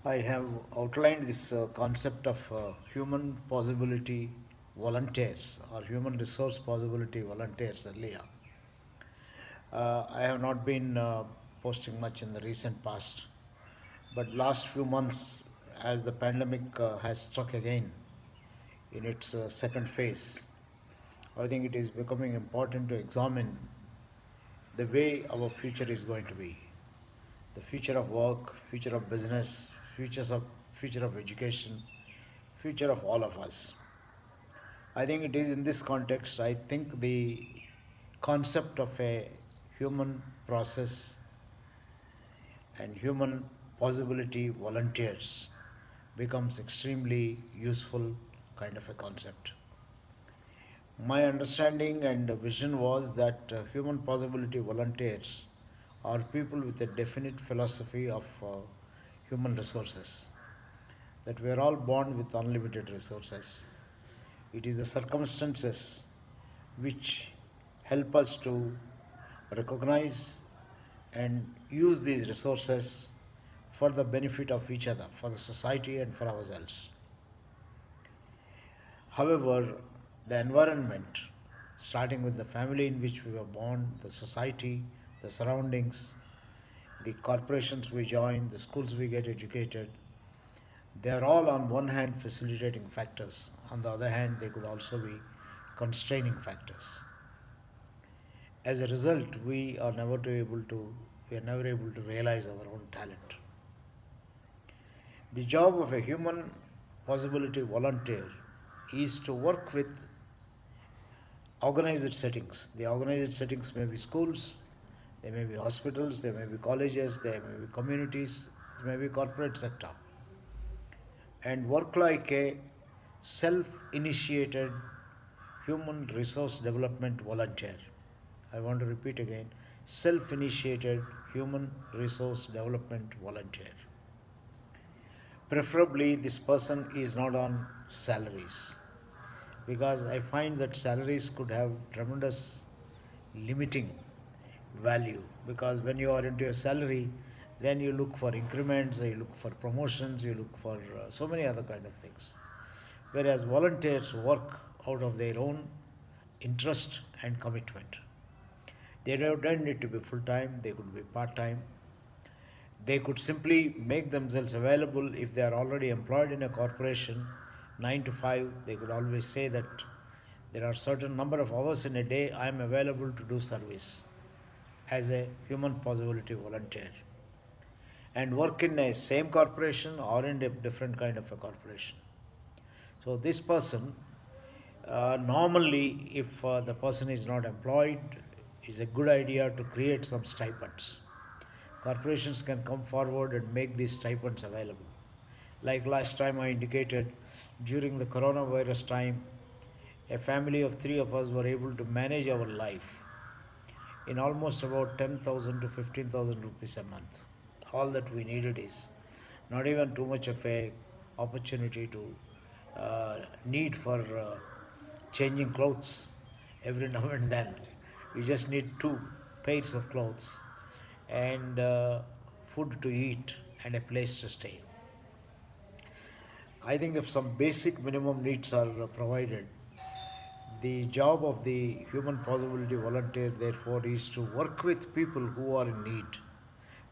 I have outlined this concept of human possibility volunteers or human resource possibility volunteers earlier. I have not been posting much in the recent past, but last few months, as the pandemic has struck again in its second phase, I think it is becoming important to examine the way our future is going to be, the future of work, future of business, future of education, future of all of us. I think it is in this context, I think the concept of a human process and human possibility volunteers becomes extremely useful kind of a concept. My understanding and vision was that human possibility volunteers are people with a definite philosophy of human resources, that we are all born with unlimited resources. It is the circumstances which help us to recognize and use these resources for the benefit of each other, for the society, and for ourselves. However, the environment, starting with the family in which we were born, the society, the surroundings, the corporations we join, the schools we get educated, they are all on one hand facilitating factors. On the other hand, they could also be constraining factors. As a result, we are never able to realize our own talent. The job of a human possibility volunteer is to work with organized settings. The organized settings may be schools, they may be hospitals, they may be colleges, they may be communities, it may be corporate sector, and work like a self-initiated human resource development volunteer. I want to repeat again, self-initiated human resource development volunteer. Preferably, this person is not on salaries, because I find that salaries could have tremendous limiting value, because when you are into a salary, then you look for increments, you look for promotions, you look for so many other kind of things. Whereas volunteers work out of their own interest and commitment. They don't need to be full time, they could be part time. They could simply make themselves available if they are already employed in a corporation 9 to 5. They could always say that there are certain number of hours in a day I am available to do service as a human possibility volunteer, and work in a same corporation or in a different kind of a corporation. So this person, normally, if the person is not employed, is a good idea to create some stipends. Corporations can come forward and make these stipends available. Like last time I indicated, during the coronavirus time, a family of three of us were able to manage our life in almost about 10,000 to 15,000 rupees a month. All that we needed is not even too much of a opportunity to need for changing clothes every now and then. You just need two pairs of clothes and food to eat and a place to stay. I think if some basic minimum needs are provided, the job of the human possibility volunteer, therefore, is to work with people who are in need,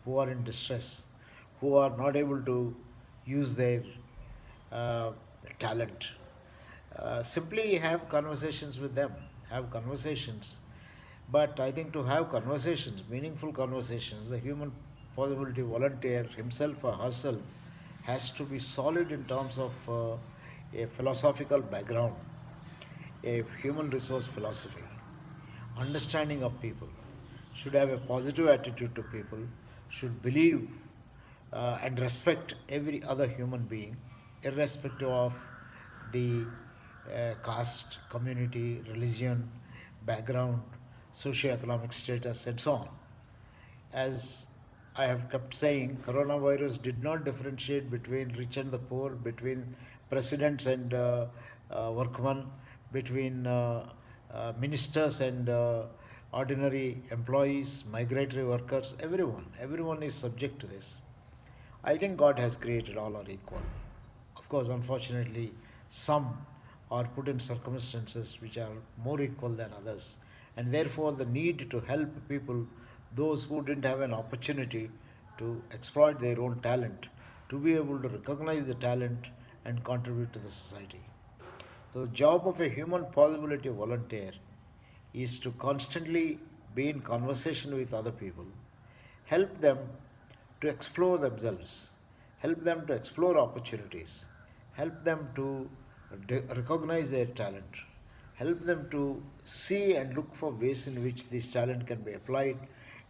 who are in distress, who are not able to use their uh, talent. Simply have conversations with them, have conversations. But I think to have conversations, meaningful conversations, the human possibility volunteer himself or herself has to be solid in terms of a philosophical background, a human resource philosophy, understanding of people, should have a positive attitude to people, should believe and respect every other human being, irrespective of the caste, community, religion, background, socio-economic status, and so on. As I have kept saying, coronavirus did not differentiate between rich and the poor, between presidents and workmen, between ministers and ordinary employees, migratory workers, everyone. Everyone is subject to this. I think God has created all are equal. Of course, unfortunately, some are put in circumstances which are more equal than others, and therefore the need to help people, those who didn't have an opportunity to exploit their own talent, to be able to recognize the talent and contribute to the society. So, the job of a human possibility volunteer is to constantly be in conversation with other people, help them to explore themselves, help them to explore opportunities, help them to recognize their talent, help them to see and look for ways in which this talent can be applied,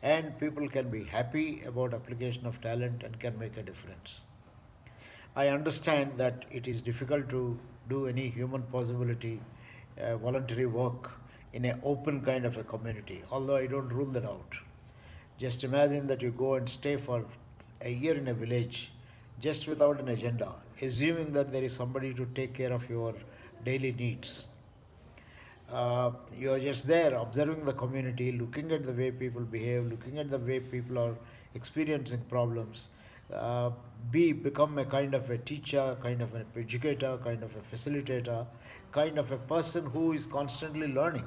and people can be happy about application of talent and can make a difference. I understand that it is difficult to do any human possibility voluntary work in an open kind of a community, although I don't rule that out. Just imagine that you go and stay for a year in a village just without an agenda, assuming that there is somebody to take care of your daily needs. You are just there observing the community, looking at the way people behave, looking at the way people are experiencing problems. Uh, become a kind of a teacher, kind of an educator, kind of a facilitator, kind of a person who is constantly learning.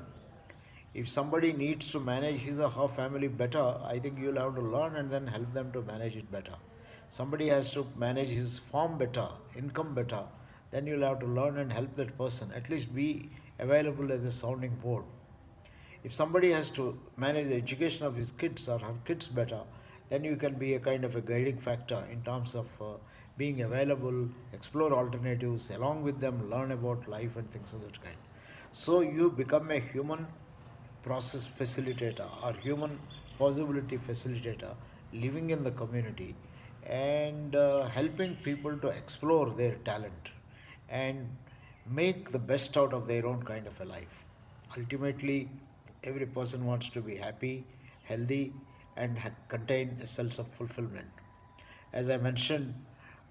If somebody needs to manage his or her family better, I think you'll have to learn and then help them to manage it better. Somebody has to manage his farm better, income better, then you'll have to learn and help that person. At least be available as a sounding board. If somebody has to manage the education of his kids or her kids better, then you can be a kind of a guiding factor in terms of being available, explore alternatives, along with them learn about life and things of that kind. So you become a human process facilitator or human possibility facilitator living in the community and helping people to explore their talent and make the best out of their own kind of a life. Ultimately, every person wants to be happy, healthy, and contain a sense of fulfillment. As I mentioned,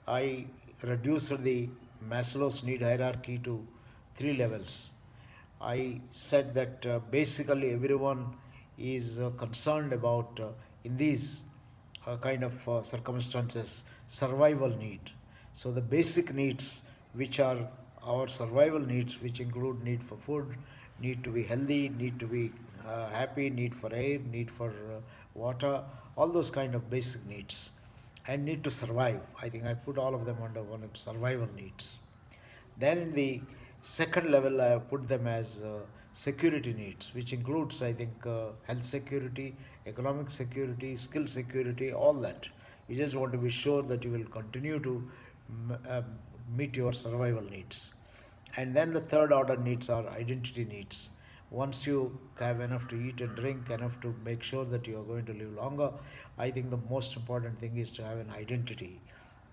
I reduced the Maslow's need hierarchy to three levels. I said that basically everyone is concerned about, in these kind of circumstances, survival need. So the basic needs, which are our survival needs, which include need for food, need to be healthy, need to be happy, need for air, need for water, all those kind of basic needs, and need to survive. I think I put all of them under one survival needs. Then in the second level, I have put them as security needs, which includes, I think, health security, economic security, skill security, all that. You just want to be sure that you will continue to meet your survival needs. And then the third order needs are identity needs. Once you have enough to eat and drink, enough to make sure that you are going to live longer, I think the most important thing is to have an identity.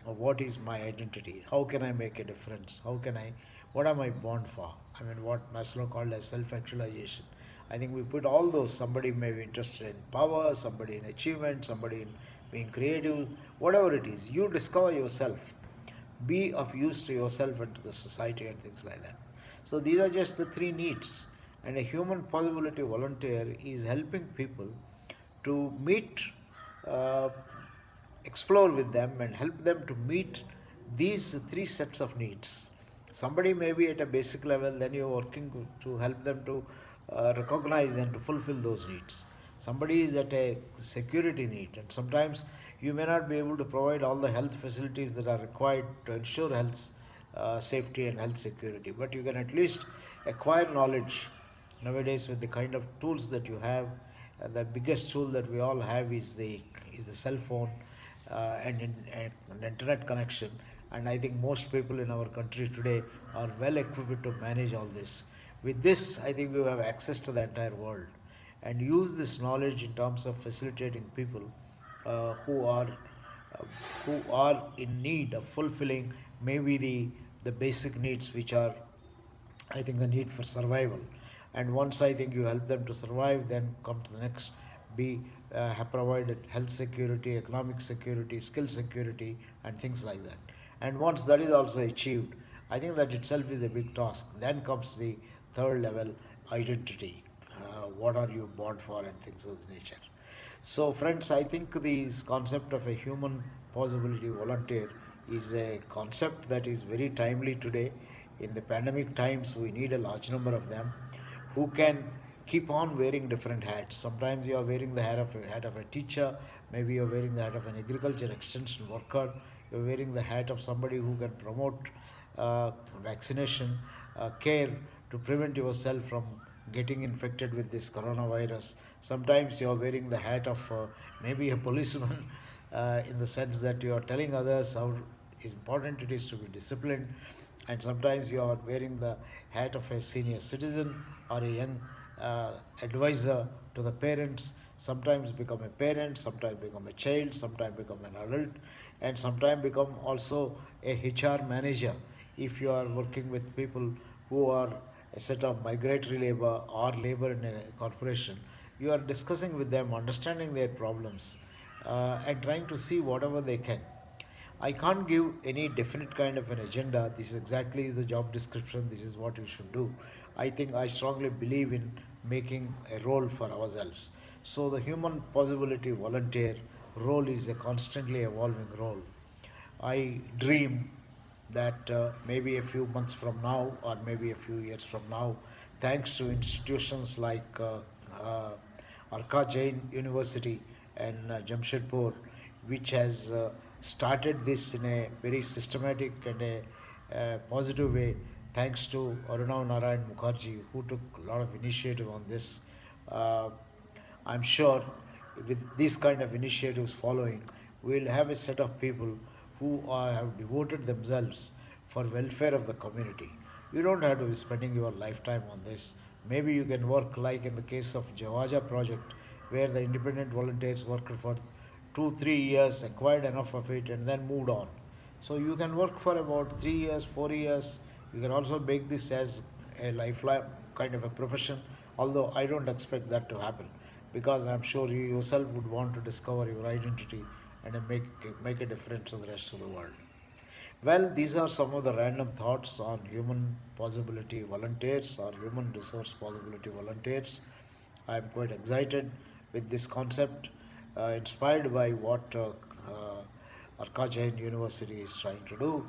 What is my identity? How can I make a difference? What am I born for? I mean, what Maslow called as self-actualization. I think we put all those. Somebody may be interested in power, somebody in achievement, somebody in being creative, whatever it is. You discover yourself. Be of use to yourself and to the society and things like that. So these are just the three needs. And a human possibility volunteer is helping people to meet, uh, explore with them and help them to meet these three sets of needs. Somebody may be at a basic level, then you're working to help them to recognize and to fulfill those needs. Somebody is at a security need, and sometimes you may not be able to provide all the health facilities that are required to ensure health safety and health security, but you can at least acquire knowledge nowadays with the kind of tools that you have. The biggest tool that we all have is the cell phone and an internet connection, and I think most people in our country today are well equipped to manage all this. With this, I think we have access to the entire world and use this knowledge in terms of facilitating people uh, who are uh, who are in need of fulfilling maybe the basic needs, which are, I think, the need for survival. And once I think you help them to survive, then come to the next. Be have provided health security, economic security, skill security, and things like that. And once that is also achieved, I think that itself is a big task. Then comes the third level, identity. What are you born for, and things of the nature. So, friends, I think this concept of a human possibility volunteer is a concept that is very timely today. In the pandemic times, we need a large number of them who can keep on wearing different hats. Sometimes you are wearing the hat of a teacher, maybe you are wearing the hat of an agriculture extension worker, you are wearing the hat of somebody who can promote uh, vaccination, care to prevent yourself from getting infected with this coronavirus. Sometimes you are wearing the hat of maybe a policeman in the sense that you are telling others how important it is to be disciplined, and sometimes you are wearing the hat of a senior citizen or a young advisor to the parents. Sometimes become a parent, sometimes become a child, sometimes become an adult, and sometimes become also a HR manager if you are working with people who are a set of migratory labor or labor in a corporation. You are discussing with them, understanding their problems, and trying to see whatever they can. I can't give any definite kind of an agenda. This is exactly the job description. This is what you should do. I think I strongly believe in making a role for ourselves. So the human possibility volunteer role is a constantly evolving role. I dream that maybe a few months from now or maybe a few years from now, thanks to institutions like uh, Arka Jain University and Jamshedpur, which has started this in a very systematic and a positive way, thanks to Arunav Narayan Mukherjee, who took a lot of initiative on this. Uh, I'm sure with these kind of initiatives following, we'll have a set of people who have devoted themselves for welfare of the community. You don't have to be spending your lifetime on this. Maybe you can work like in the case of Jawaja project, where the independent volunteers worked for 2 3 years, acquired enough of it, and then moved on. So you can work for about 3 years, 4 years. You can also make this as a lifelong kind of a profession, although I don't expect that to happen because I'm sure you yourself would want to discover your identity and make a difference to the rest of the world. Well, these are some of the random thoughts on human possibility volunteers or human resource possibility volunteers. I'm quite excited with this concept, inspired by what Arka Jain University is trying to do.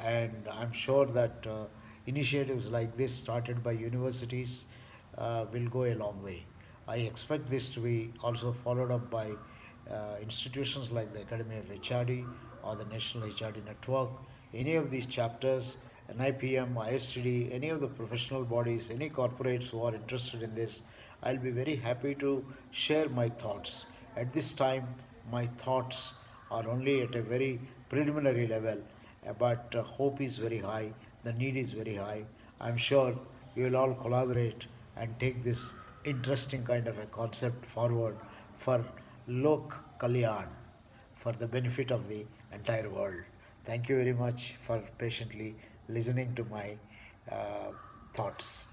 And I'm sure that initiatives like this, started by universities, will go a long way. I expect this to be also followed up by institutions like the Academy of HRD or the National HRD Network, any of these chapters, NIPM, ISTD, any of the professional bodies, any corporates who are interested in this. I'll be very happy to share my thoughts. At this time, my thoughts are only at a very preliminary level, but hope is very high, the need is very high. I'm sure you will all collaborate and take this interesting kind of a concept forward for Lok Kalyan, for the benefit of the entire world. Thank you very much for patiently listening to my thoughts.